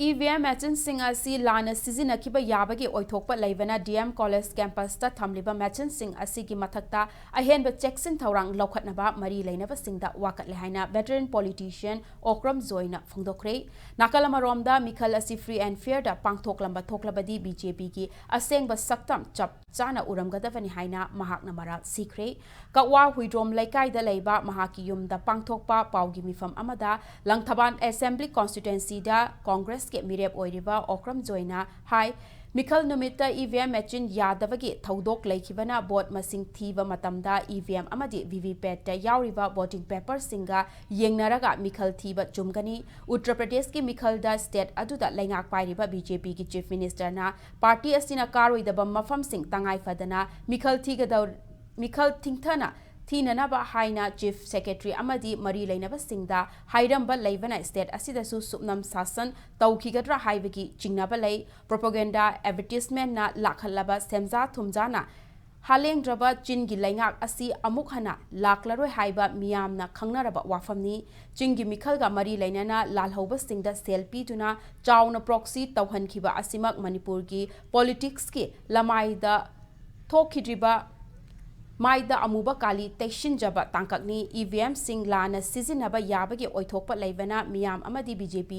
EVM machine asi lana season akiba yabagi oithokpa leibana DM College campus ta thamliba machine sing asi ki mathakta ahenba checksin thorang lokhatnaba mari leinaba singda wakatle haina veteran politician OKRAM joina phongdokre nakalama romda mikhal asi free and fair da pangthoklamba thoklabadi BJP ki asengba saktam chap chana uramgadavani haina mahakna mara sikre kawa huidrom laikai da leiba mahaki yumda pangthokpa paugi mifam amada langthaban assembly constituency da Congress ke mirep oiriba OKRAM joina hai mikhal numita EVM machine yadavagi thodok laikibana bot masing thiba matamda EVM amadi VVPAT ta yauriba voting paper singa yengnaraga mikhal thiba chumgani Uttar Pradesh ki mikhal da state aduda laingak pairiba BJP ki chief minister na party asina karoidaba mafam sing tangai fadana mikhal thingthana Thinanaba haina chief secretary amadi mari leinaba singda hairamba leivana state asidasu supnam sasan taukigadra haibagi chingnaba lei propaganda advertisement na lakhalaba semja thumjana halengdraba chingi laingak asi amuk hana laklaroi haiba miyamna khangnaraba wafamni chingi mikhalga mari leinana lalhoba singda selfie tuna chauna proxy tauhankhiba asimak Manipur ki politics ki lamaida thokidriba Maida amuba kali teshin jaba tangkakni EVM sing lana sizinaba yabagi oithokpa leibana miyam amadi BJP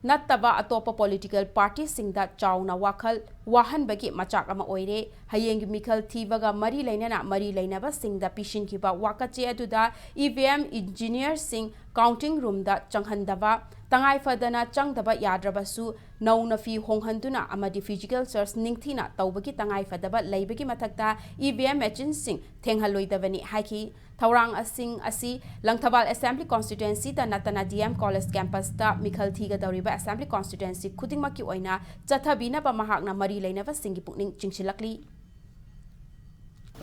nattaba atopa political party singda chauna wakhal wahan bagi machak ama oire hayeng mikhal thibaga mari leinaba singda pishin kiba wakache aduda EVM engineer sing counting room da changhandaba tangai fadana changdaba yadrabasu nauna fi honghanduna amadi physical search ningthina tawbagi tangai fadaba leibagi mathakta EVM machine sing thenghalloidabani haiki Thaurang asing asi Langthabal Assembly Constituency da natana DM College campus da mikhal thiga dauriba Assembly Constituency khudingmaki oina chathabina ba mahakna mari leinaba singi pukning chingsilakli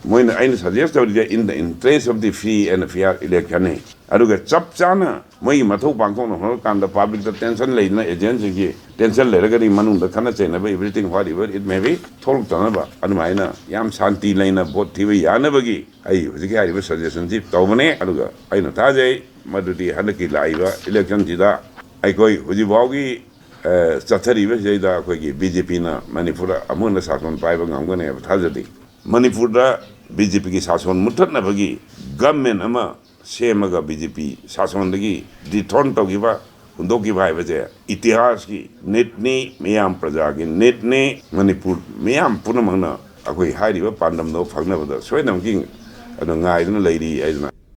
Moina aina suggest in the interest of the free and fair election aduga chap chana moi mathau pangthong no kan the public the tension leina agency ki tension leragani manung da khana chena ba everything whatever it may be thol tana ba anumaina yam shanti leina bot thibi yana bagi ai hujiki ai ba suggestion ji tawmane aduga aina thajai madudi hanaki laiba election ji da ai koi huji bawgi chathari ba jeida koi ki BJP na Manipur amuna sason paiba ngamgane thajadi Manipur da BJP ki sason muthatnabagi government ama semaga BJP sason dagi dethrone tawgiba hundogiba haibaje itihas ki netni miyam praja ki netni Manipur miyam punamangna akoi hairiba pandam no phangnabada soinam king adu ngai duna leiri aiduna